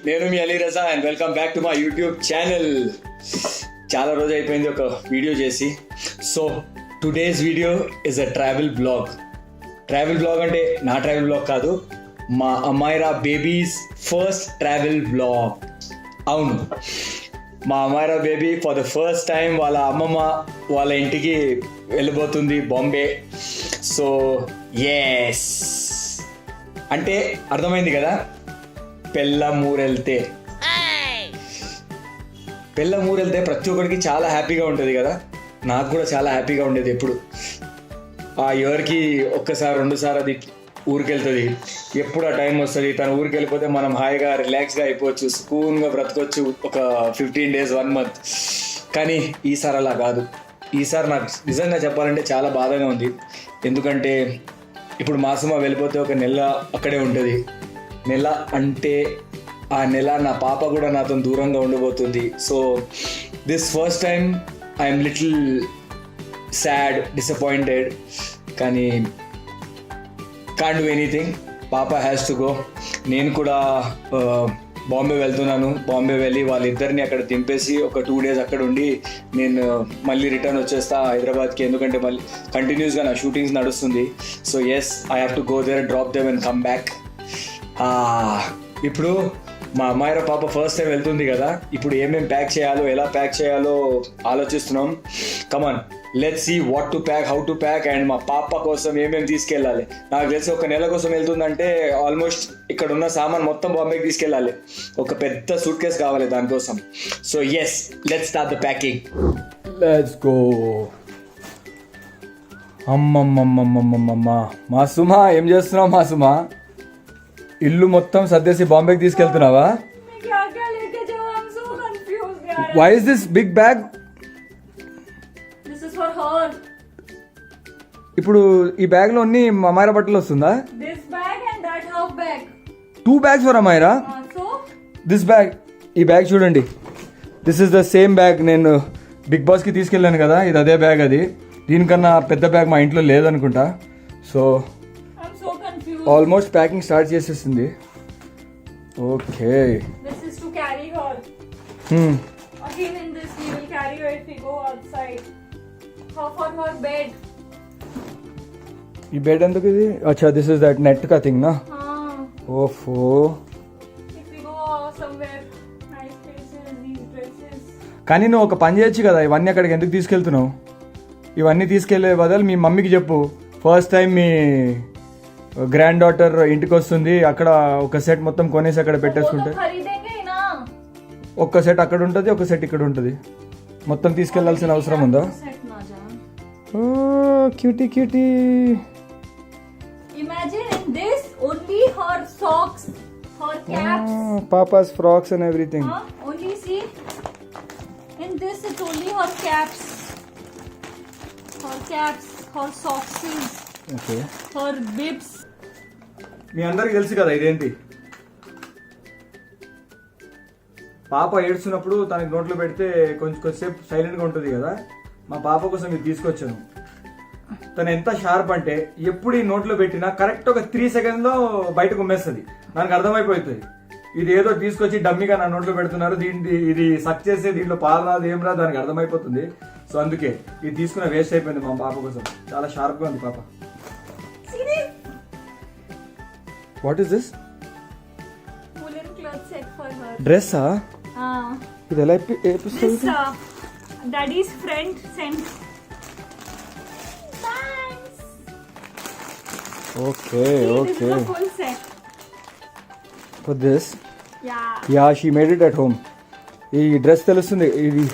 నేను మీ Ali Raza and welcome back to my YouTube channel. చాలా రోజు అయిపోయింది ఒక వీడియో చేసి. So today's video is a travel blog. Travel blog అంటే నా ట్రావెల్ బ్లాగ్ కాదు, మా Amaira baby's first travel blog. అవును, మా Amaira baby for the first time వాళ్ళ అమ్మమ్మ వాళ్ళ ఇంటికి వెళ్ళిపోతుంది, బాంబే. సో ఎస్ అంటే అర్థమైంది కదా, పెళ్ళమూరెళ్తే ప్రతి ఒక్కరికి చాలా హ్యాపీగా ఉంటుంది కదా. నాకు కూడా చాలా హ్యాపీగా ఉండేది. ఎప్పుడు ఆ ఇయర్కి ఒక్కసారి రెండుసారి అది ఊరికి వెళ్తుంది. ఎప్పుడు ఆ టైం వస్తుంది, తను ఊరికి వెళ్ళిపోతే మనం హాయిగా రిలాక్స్గా అయిపోవచ్చు, స్కూన్గా బ్రతకొచ్చు ఒక 15 days 1 month. కానీ ఈసారి అలా కాదు. ఈసారి నాకు నిజంగా చెప్పాలంటే చాలా బాధగా ఉంది. ఎందుకంటే ఇప్పుడు మాసమ్మ వెళ్ళిపోతే ఒక నెల అక్కడే ఉంటుంది. నెల అంటే ఆ నెల నా పాప కూడా నాతో దూరంగా ఉండబోతుంది. So this first time I'm little sad, disappointed. కానీ కాంట్ డూ ఎనీథింగ్, పాప హ్యాస్ టు గో. నేను కూడా బాంబే వెళ్తున్నాను. బాంబే వెళ్ళి వాళ్ళిద్దరిని అక్కడ దింపేసి ఒక 2 days అక్కడ ఉండి నేను మళ్ళీ రిటర్న్ వచ్చేస్తా హైదరాబాద్కి. ఎందుకంటే మళ్ళీ కంటిన్యూస్గా నా షూటింగ్స్ నడుస్తుంది. So yes, I have to go there, drop them and come back. ఇప్పుడు మా అమ్మాయిరా పాప ఫస్ట్ టైం వెళ్తుంది కదా, ఇప్పుడు ఏమేమి ప్యాక్ చేయాలో, ఎలా ప్యాక్ చేయాలో ఆలోచిస్తున్నాం. Come on, let's see what to pack, how to pack, and మా పాప కోసం ఏమేమి తీసుకెళ్ళాలి. నాకు తెలిసి ఒక నెల కోసం వెళ్తుందంటే ఆల్మోస్ట్ ఇక్కడ ఉన్న సామాన్ మొత్తం బాంబేకి తీసుకెళ్ళాలి. ఒక పెద్ద సూట్ కేస్ కావాలి దానికోసం. So yes, let's start the packing. Let's go. అమ్మమ్మమ్మమ్మమ్మమ్మ, మా సుమా ఏం చేస్తున్నావు? మా సుమా ఇల్లు మొత్తం సర్దేసి బాంబేకి తీసుకెళ్తున్నావా? Why is this big bag? ఇప్పుడు ఈ బ్యాగ్ లో అన్ని అమైరా బట్టలు వస్తుందా? 2 bags for Amaira. This bag, ఈ బ్యాగ్ చూడండి, this is the same bag నేను బిగ్ బాస్ కి తీసుకెళ్ళాను కదా, ఇది అదే బ్యాగ్. అది దీనికన్నా పెద్ద బ్యాగ్ మా ఇంట్లో లేదనుకుంటా. సో ఆల్మోస్ట్ ప్యాకింగ్ స్టార్ట్ చేసేసింది. Okay, this is to carry her. Again in this we will carry her if we go outside. For her bed. ఈ బెడ్ ఎందుకు ఇది? అచ్చా, దిస్ ఇస్ దట్ నెట్ కా థింగ్ నా. ఓఫో, if we go somewhere nice places, these dresses. కానీ నువ్వు ఒక పని చేయొచ్చు కదా, ఇవన్నీ అక్కడికి ఎందుకు తీసుకెళ్తున్నావు? ఇవన్నీ తీసుకెళ్లే బదులు మీ మమ్మీకి చెప్పు, ఫస్ట్ టైం మీ గ్రాండ్ డాటర్ ఇంటికి వస్తుంది, అక్కడ ఒక సెట్ మొత్తం కొనేసి అక్కడ పెట్టేసుకుంటే ఒక్క సెట్ అక్కడ ఉంటుంది, ఒక సెట్ ఇక్కడ ఉంటుంది. మొత్తం తీసుకెళ్లాల్సిన అవసరం ఉందా? Oh cutie cutie. Imagine in this only her socks, her caps, Papa's frocks and everything. Only see, in this it's only her caps, her socks, okay, her bibs. మీ అందరికి తెలుసు కదా ఇదేంటి. పాప ఏడ్చున్నప్పుడు తనకి నోట్లో పెడితే కొంచెంసేపు సైలెంట్గా ఉంటుంది కదా, మా పాప కోసం ఇది తీసుకొచ్చాను. తను ఎంత షార్ప్ అంటే ఎప్పుడు ఈ నోట్లో పెట్టినా కరెక్ట్ ఒక 3 seconds బయటకు ఉమ్మేస్తుంది. నాకు అర్థమైపోతుంది ఇది ఏదో తీసుకొచ్చి డమ్మిగా నా నోట్లో పెడుతున్నారు, ఇది సక్ చేస్తే దీంట్లో పాలు రాదు, ఏం రాదు, దానికి అర్థమైపోతుంది. సో అందుకే ఇది తీసుకున్న వేస్ట్ అయిపోయింది మా పాప కోసం. చాలా షార్ప్గా ఉంది పాప. What is this? Woolen cloth set for her. డ్రెస్సా? ఇది ఎలా This daddy's friend sent. Thanks. Okay. This is the full set. For this? Yeah, she made it at home. ఈ డ్రెస్ తెలుస్తుంది, ఇది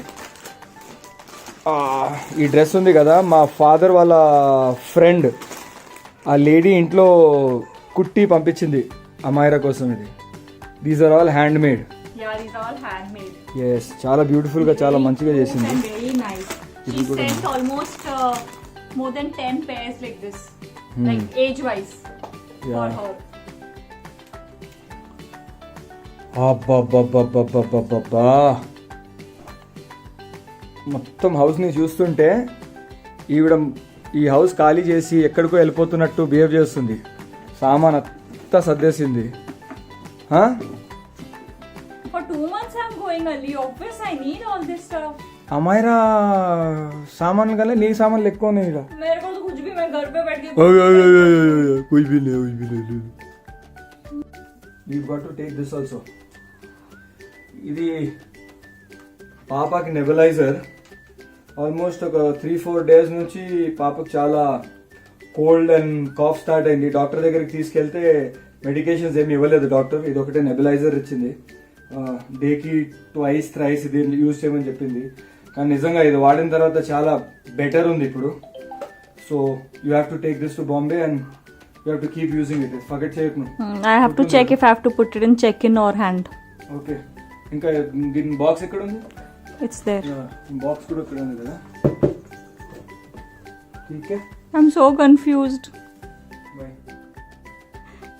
ఈ డ్రెస్ ఉంది కదా, మా ఫాదర్ వాళ్ళ ఫ్రెండ్ ఆ లేడీ ఇంట్లో కుట్టి పంపించింది అమైరా కోసం. ఇది these are all hand made. these are all handmade. yes, చాలా బ్యూటిఫుల్ గా, చాలా మంచిగా చేసింది. And very nice. She sent almost more than 10 pairs like this, like age wise, for her. అబ్బబ్బబ్బబ్బబ్బబ్బబ్బా, మొత్తం హౌస్ని చూస్తుంటే ఈవిడ ఈ హౌస్ ఖాళీ చేసి ఎక్కడికో వెళ్ళిపోతున్నట్టు బిహేవ్ చేస్తుంది. సామాన్ అంతా సర్దేసింది. all this stuff? అమ్మాయిరా సామాన్లు కానీ నీ సామాన్లు ఎక్కువ ఉన్నాయి ఇక్కడ. मेरे को तो कुछ भी, मैं घर पे बैठ के कुछ भी नहीं. We've got to take this also. ఇది పాపకి నెబులైజర్. ఆల్మోస్ట్ ఒక 3-4 డేస్ నుంచి పాపకు చాలా కోల్డ్ అండ్ కాఫ్ స్టార్ట్ అయింది. డాక్టర్ దగ్గరికి తీసుకెళ్తే మెడికేషన్స్ ఏమి ఇవ్వలేదు డాక్టర్. ఇది ఒకటే నెబులైజర్ ఇచ్చింది. డేకి 2-3 ఇది యూజ్ చేయమని చెప్పింది. కానీ నిజంగా ఇది వాడిన తర్వాత చాలా బెటర్ ఉంది ఇప్పుడు. So you have to take this to Bombay and you have to keep using it. Forget చేయకు. I have to check if I have to put it in check-in or hand. Okay. ఇంకా దీని box ఎక్కడ ఉంది? It's there. Box కూడా ఇక్కడ ఉంది కదా. ठीक है. I'm so confused. Bye.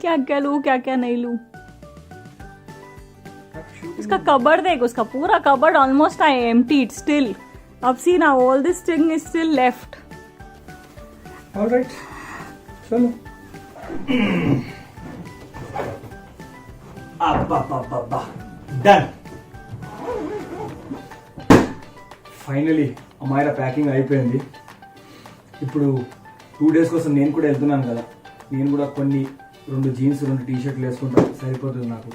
क्या क्या लूँ क्या क्या नहीं लूँ. उसका कबर्ड देख, उसका पूरा cupboard almost I emptied still. अब see now all this thing is still left. All right. चलो. అబ్బా డన్. ఫైనలీ అమ్మాయిల ప్యాకింగ్ అయిపోయింది. ఇప్పుడు 2 days కోసం నేను కూడా వెళ్తున్నాను కదా. నేను కూడా 2 జీన్స్ 2 టీ-షర్ట్లు వేసుకుంటాను, సరిపోతుంది నాకు.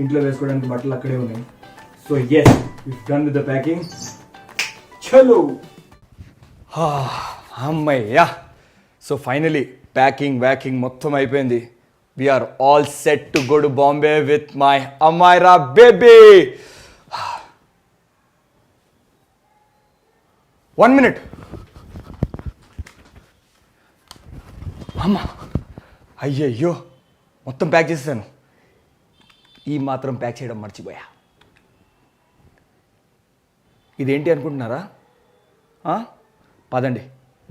ఇంట్లో వేసుకోవడానికి బట్టలు అక్కడే ఉన్నాయి. So yes, if done with the packing. చలో అమ్మయ్యా. సో ఫైనలీ ప్యాకింగ్ మొత్తం అయిపోయింది. We're all set to go to Bombay with my Amaira baby. 1 minute. అమ్మా, అయ్యయ్యో మొత్తం ప్యాక్ చేసేసాను. ఈ మాత్రం ప్యాక్ చేయడం మర్చిపోయా. ఇదేంటి అనుకుంటున్నారా? పదండి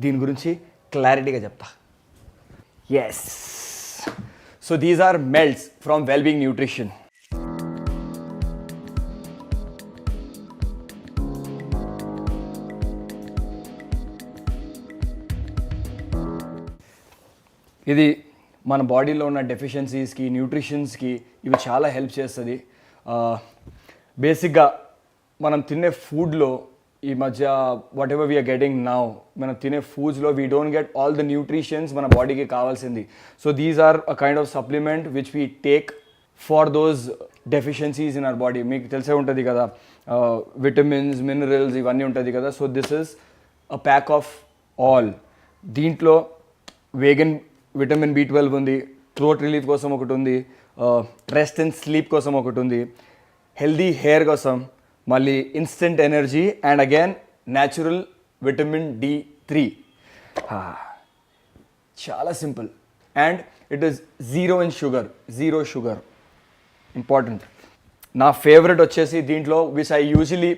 దీని గురించి క్లారిటీగా చెప్తా. Yes, so these are melts from wellbeing nutrition. ఇది మన బాడీలో ఉన్న డెఫిషియన్సీస్కి, న్యూట్రిషన్స్కి ఇవి చాలా హెల్ప్ చేస్తుంది. బేసిక్గా మనం తినే ఫుడ్లో ఈ మధ్య whatever we're getting now, మనం తినే ఫుడ్స్లో we don't get all the nutritions మన బాడీకి కావాల్సింది. So these are a kind of supplement which we take for those deficiencies in our body. మీకు తెలిసే ఉంటుంది కదా, విటమిన్స్, మినరల్స్ ఇవన్నీ ఉంటుంది కదా. So this is a pack of all. దీంట్లో విటమిన్ B12 ఉంది, థ్రోట్ రిలీఫ్ కోసం ఒకటి ఉంది, రెస్ట్ అండ్ స్లీప్ కోసం ఒకటి ఉంది, హెల్దీ హెయిర్ కోసం, మళ్ళీ instant energy and again natural vitamin D3. చాలా simple and it is zero sugar. Important. నా ఫేవరెట్ వచ్చేసి దీంట్లో which I usually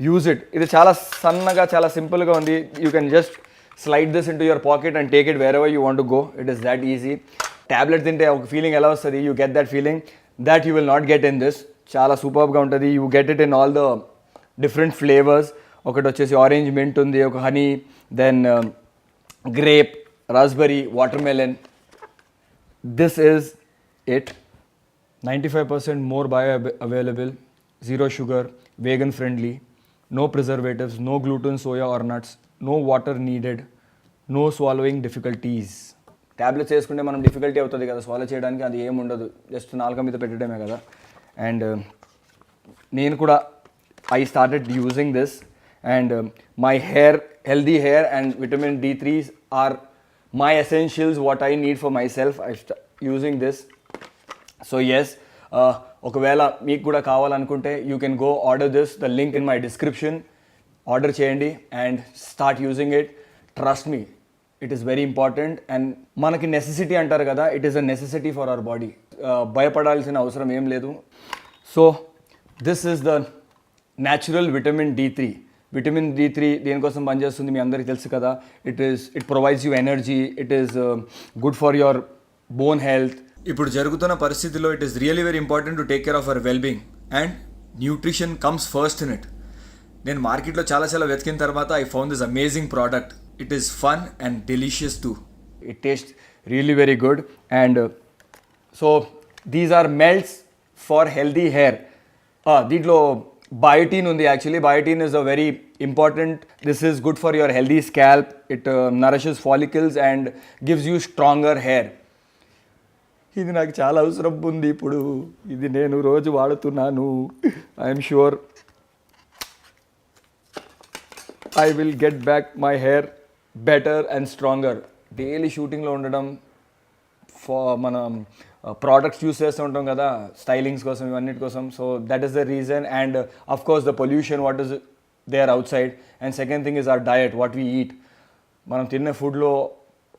use it. ఇది చాలా సన్నగా చాలా సింపుల్గా ఉంది. You can just slide this into your pocket and take it wherever you want to go. It is that easy. Tablet tinte oka feeling ela vastadi, you get that feeling that you will not get in this. Chala superb ga untadi. You get it in all the different flavors. Okati vachesi orange mint undi, oka honey, then grape, raspberry, watermelon. This is it. 95% more bioavailable, zero sugar, vegan friendly, no preservatives, no gluten, soya or nuts, no water needed, no swallowing difficulties. Tablets వేసుకుంటే మనం difficulty అవుతుంది కదా swallow చేయడానికి, అది ఏమి ఉండదు, just నాలుక మీద పెట్టడమే కదా. అండ్ నేను కూడా I started using this and my hair, healthy hair and vitamin D3 are my essentials what I need for myself. I using this. So yes, ఒకవేళ మీకు కూడా కావాలనుకుంటే you can go order this, the link in my description. Order చేయండి and start using it. Trust me, it is very important. And మనకి necessity అంటారు కదా, it is a necessity for our body. భయపడాల్సిన అవసరం ఏం లేదు. So this is the natural vitamin D3. Vitamin D3 దేనికోసం పనిచేస్తుంది మీ అందరికీ తెలుసు కదా. It provides you energy, it is good for your bone health. ఇప్పుడు జరుగుతున్న పరిస్థితిలో it is really very important to take care of our wellbeing and nutrition comes first in it. నేను మార్కెట్లో చాలా వెతికిన తర్వాత I found this amazing product. It is fun and delicious two. It taste really very good. And so these are melts for healthy hair. దీంట్లో biotin undi. Actually, biotin is a very important. This is good for your healthy scalp. It nourishes follicles and gives you stronger hair. ఇది నాకు చాలా అవసరం ఉంది ఇప్పుడు. ఇది నేను రోజు వాడుతున్నాను. I'm sure I will get back my hair better and stronger. Daily షూటింగ్లో ఉండడం, మనం ప్రోడక్ట్స్ యూస్ చేస్తూ ఉంటాం కదా స్టైలింగ్స్ కోసం, ఇవన్నిటి కోసం. So that is the reason. And of course the pollution what is there outside. And second thing is our diet, what we eat. మనం తినే ఫుడ్లో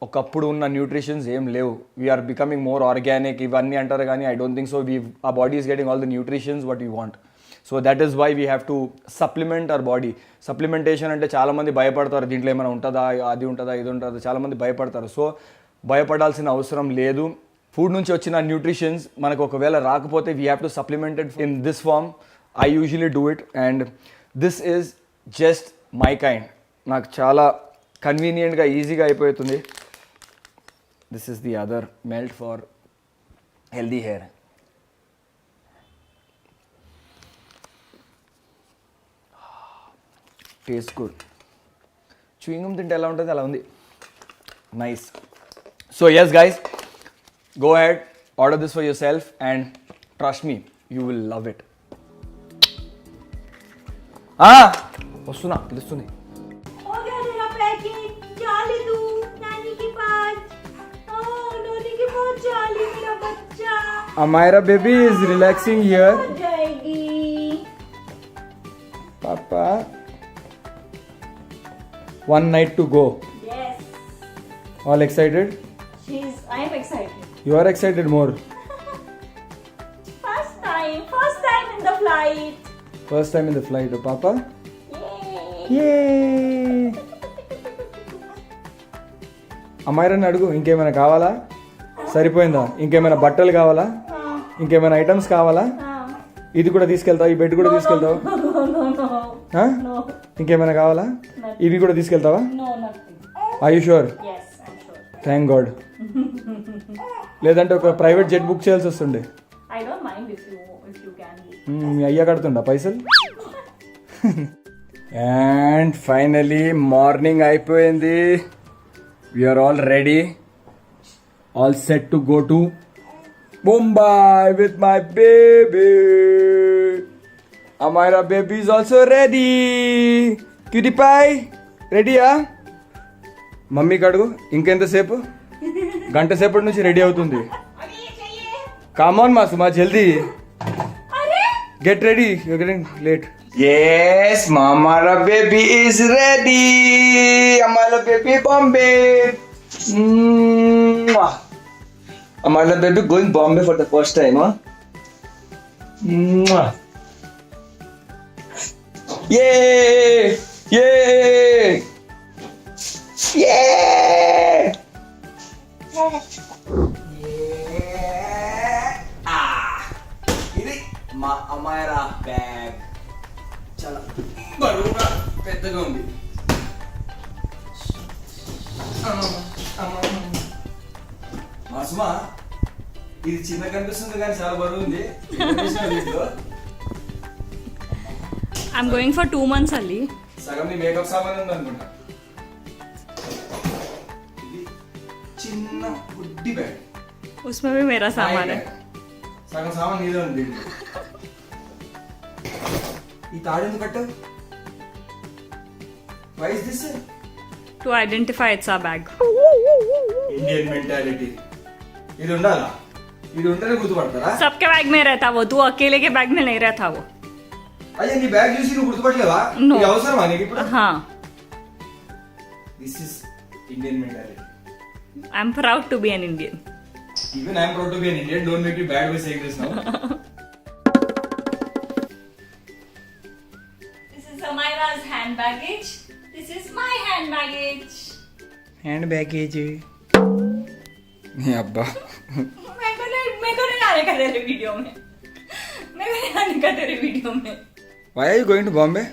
ఒకప్పుడు ఉన్న న్యూట్రిషన్స్ ఏం లేవు. వీఆర్ బికమింగ్ మోర్ ఆర్గానిక్ ఇవన్నీ అంటారు కానీ I don't think so. Uh body is getting all the nutritions what you want. So that is why we have to supplement our body. Supplementation అంటే చాలామంది భయపడతారు, దీంట్లో ఏమైనా ఉంటుందా, అది ఉంటుందా, ఇది ఉంటుందా, చాలామంది భయపడతారు. సో భయపడాల్సిన అవసరం లేదు. ఫుడ్ నుంచి వచ్చిన న్యూట్రిషన్స్ మనకు ఒకవేళ రాకపోతే we have to supplement it in this form. I usually do it and this is just my kind. నాకు చాలా కన్వీనియంట్గా ఈజీగా అయిపోతుంది. This is the other melt for healthy hair. Taste good. Chewing gum తింటే ఎలా ఉంటుంది అలా ఉంది. Nice. So yes guys, go ahead, order this for yourself and trust me, you will love it. వస్తున్నా పిలుస్తుంది. हो गया तेरा पैकेट, जा ले तू नानी के पास. ओह नानी के पास जा ले मेरा बच्चा. Amira baby is relaxing here. हो जाएगी. Papa, one night to go. Yes. All excited? I am excited. You are excited more. First time in the flight. First time in the flight, oh Papa. Yay. Yay! అమ్మాయిరని అడుగు, ఇంకేమైనా కావాలా? సరిపోయిందా? ఇంకేమైనా బట్టలు కావాలా? ఇంకేమైనా ఐటమ్స్ కావాలా? ఇది కూడా తీసుకెళ్తావు? ఈ బెడ్ కూడా తీసుకెళ్తావు? No. ఇంకేమైనా కావాలా? ఇవి కూడా తీసుకెళ్తావా? No, nothing. Are you sure? Yes, I'm sure. Thank God. లేదంటే ఒక ప్రైవేట్ జెట్ బుక్ చేయాల్సి వస్తుండే. I don't mind if you can. మీ అయ్యా కడుతుండా పైసలు? అండ్ ఫైనలీ మార్నింగ్ అయిపోయింది. We're all ready, all set to go to Mumbai with my baby. Amaira baby is also ready. Cutie pie రెడీయా? మమ్మీకి అడుగు, ఇంకెంతసేపు? గంట సేపటి నుంచి రెడీ అవుతుంది. కామాన్ మా సుమా, జల్దీ get ready, you're getting late. Yes, Amara baby is ready. Amara baby Bombay. Amara baby going Bombay for the first time, huh? Yay! Yay! Yay! ఇది మా అమైరా బ్యాగ్. చాలా బరువుగా పెద్దగా ఉంది. మాసుమా, ఇది చిన్న కనిపిస్తుంది కానీ చాలా బరువు ఉంది. I'm going for 2 months Ali. సగం నీ మేకప్ సామాన్ ఉంది అనుకుంటా. ఇది చిన్న గుడ్డి బ్యాగ్. उसमें भी मेरा सामान है. సగం సామాన్ నీదే ఉంది. ఈ తాడు ఎందుకు కట్టావు? Why is this? To identify it's our bag. Indian mentality. ఇది ఉండాలా? ఇది ఉంటేనే గుర్తుపడతారా? सबके बैग में रहता वो, तू अकेले के बैग में नहीं रहता वो. అయ్యా నీ బ్యాగ్ చూసి నువ్వు గుర్తుపట్టలేవా? No. ఇది అవసరమా నీకు ఇప్పుడు? हाँ. This is Indian mentality. I'm proud to be an Indian. Even I am proud to be an Indian. Don't make me bad by saying this now. This is Amira's hand baggage. This is my hand baggage. Hand baggage. అబ్బా, मेरे को नहीं आने का तेरे video में. मेरे को नहीं आने का तेरे वीडियो में. why are you going to Bombay?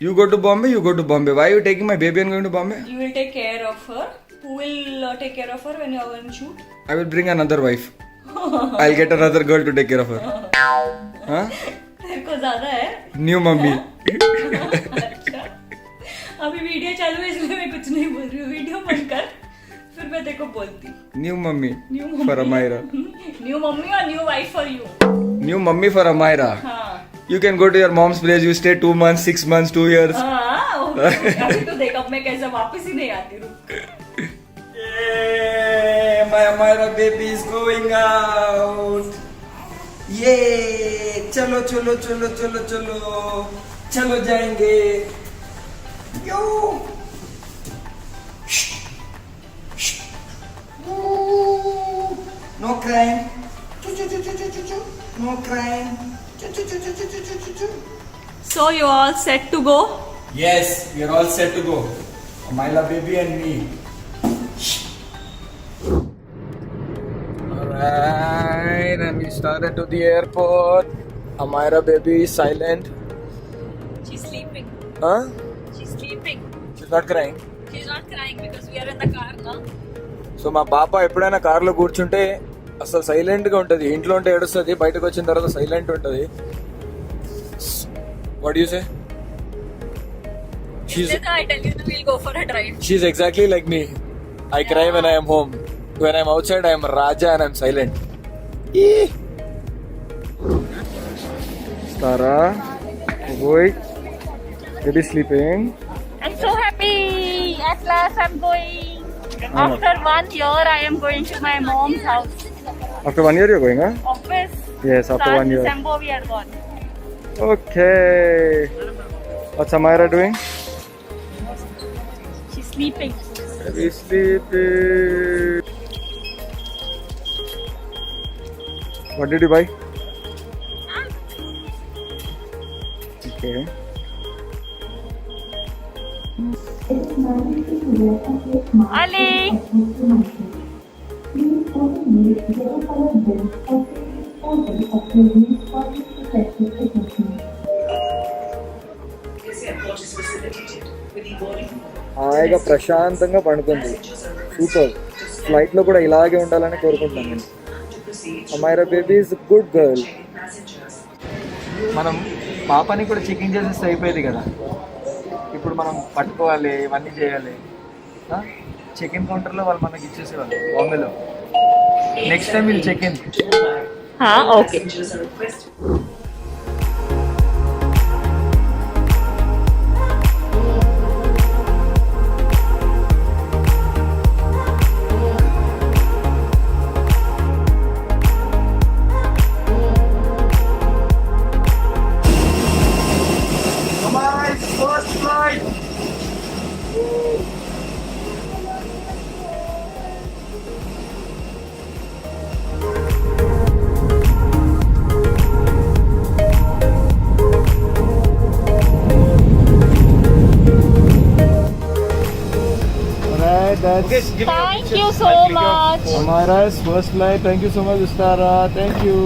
You go to Bombay, you go to Bombay. Why are you taking my baby and going to Bombay? You will take care of her. Who will take care of her when you are going to shoot? I will bring another wife. I'll get another girl to take care of her. Huh? तेरे को ज्यादा है। New mummy. अच्छा अभी video चालू है इसलिए मैं कुछ नहीं बोल रही हूँ, वीडियो बंद कर फिर मैं तेरे को बोलती। New mummy new for Amaira. New mummy और new wife for you. New mummy for Amaira. हाँ You can go to your mom's place. You stay 2 months, 6 months, 2 years. हाँ, अभी तो देख अब मैं कैसे वापस ही नहीं आती हूँ। Yay! My Amira baby is going out. Yay! चलो चलो चलो चलो चलो चलो जाएंगे. Yo! No crying. No crying. So you all set to go? Yes, we are all set to go. Amira baby and me. Alright, and we started to the airport. Amira baby is silent. She's sleeping. Huh? She's sleeping. She's not crying. She's not crying because we are in the car now. So మా పాప ఎప్పుడైనా కార్లో కూర్చుంటే అసలు silent గా ఉంటది. ఇంట్లో ఉంటే ఏడుస్తుంది, బయటకు వచ్చిన తర్వాత సైలెంట్ ఉంటది. What you say? I tell you to we'll go for a drive. She's exactly like me. I cry when I am home. When I am outside, I am Raja and I am silent. Stara, boy, baby sleeping. I'm so happy. At last I'm going. After 1 year I am going to my mom's house. After 1 year you're going, huh? Office. Yes, after 1 year. December we are gone. Okay. What's Amira doing? She's sleeping. Baby sleeping. What did you buy? Okay. Ali. హాయిగా ప్రశాంతంగా పండుకుంది. Super. Flight లో కూడా ఇలాగే ఉండాలని కోరుకుంటున్నాను నేను. Amaira baby is good girl. మనం పాపని కూడా చెకింగ్ చేసేస్తే అయిపోయేది కదా. ఇప్పుడు మనం పట్టుకోవాలి, ఇవన్నీ చేయాలి. చెక్-ఇన్ కౌంటర్లో వాళ్ళు మనకి ఇచ్చేసేవాళ్ళు బాంబేలో. నెక్స్ట్ టైం వీళ్ళు check-in. Okay. First flight. Alright, that's Thank you so much. Amira's first flight. Thank you so much, Ustara. Thank you.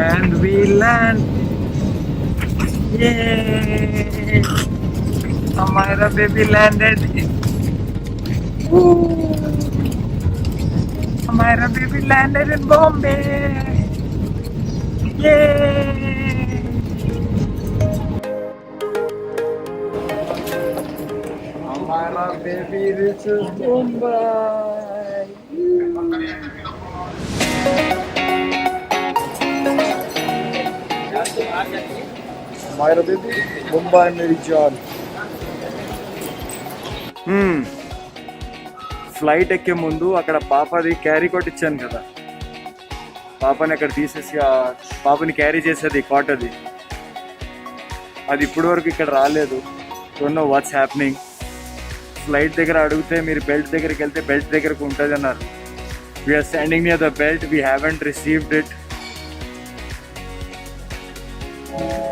And we land. Yay! Amira baby landed. Woo! Amira baby landed in Bombay. Yay! Amira baby reaches Mumbai. Amira baby, Mumbai मेरी जान. Flight ఎక్కే ముందు అక్కడ పాపది carry coat ఇచ్చాను కదా, పాపని అక్కడ తీసేసి ఆ పాపని క్యారీ చేసేది కాట్ అది ఇప్పటి వరకు ఇక్కడ రాలేదు. Don't know what's happening. Flight దగ్గర అడిగితే మీరు బెల్ట్ దగ్గరికి వెళ్తే బెల్ట్ దగ్గరకు ఉంటుంది అన్నారు. We're standing near the belt, we haven't received it.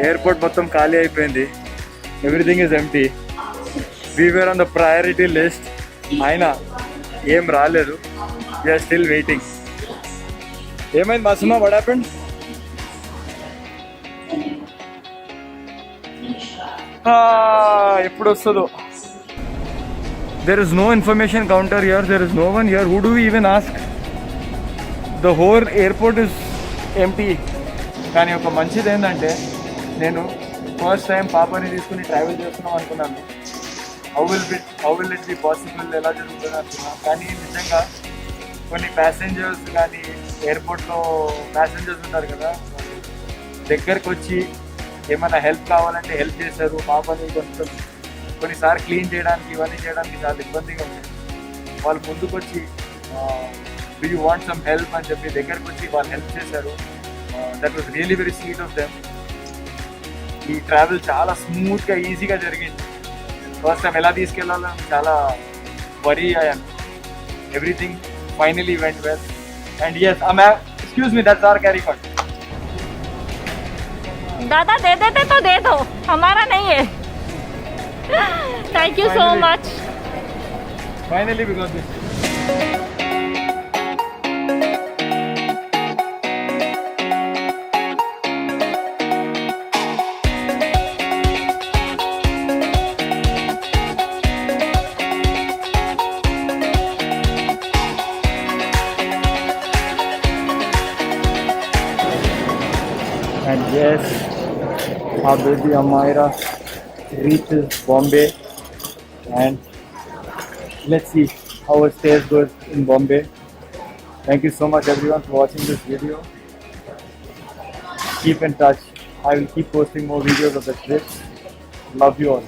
Airport మొత్తం ఖాళీ అయిపోయింది. Everything is empty. We were on the priority list. అయినా ఏం రాలేదు. We're still waiting. ఏమైంది మాసుమా? What happened? ఎప్పుడు వస్తుందో. There is no information counter here. There is no one here. Who do we even ask? The whole airport is empty. కానీ ఒక మంచిది ఏంటంటే నేను ఫస్ట్ టైం పాపని తీసుకుని ట్రావెల్ చేస్తున్నాం అనుకున్నాను. How will it be possible, ఎలా జరుగుతుంది అనుకున్నాను. కానీ నిజంగా కొన్ని ప్యాసింజర్స్ కానీ ఎయిర్పోర్ట్లో ప్యాసింజర్స్ ఉంటారు కదా, దగ్గరకు వచ్చి ఏమైనా హెల్ప్ కావాలంటే హెల్ప్ చేశారు. పాపని కొన్నిసార్లు క్లీన్ చేయడానికి ఇవన్నీ చేయడానికి చాలా ఇబ్బందిగా ఉంది. వాళ్ళు ముందుకు వచ్చి do you want some help అని చెప్పి దగ్గరకు వచ్చి వాళ్ళు హెల్ప్ చేశారు. That was really very sweet of them. ఈ ట్రావెల్ చాలా స్మూత్గా ఈజీగా జరిగింది. ఫస్ట్ టైం ఎలా తీసుకెళ్ళాలని చాలా వరీ అయ్యాను. Everything finally went well. And yes excuse me, that's our carry card. दादा दे देते तो दे दो, हमारा नहीं है. Thank you so much. Finally we got this. And yes, our baby Amira reaches Bombay, and let's see how our stay goes in Bombay. Thank you so much everyone for watching this video. Keep in touch. I will keep posting more videos of the trips. Love you all.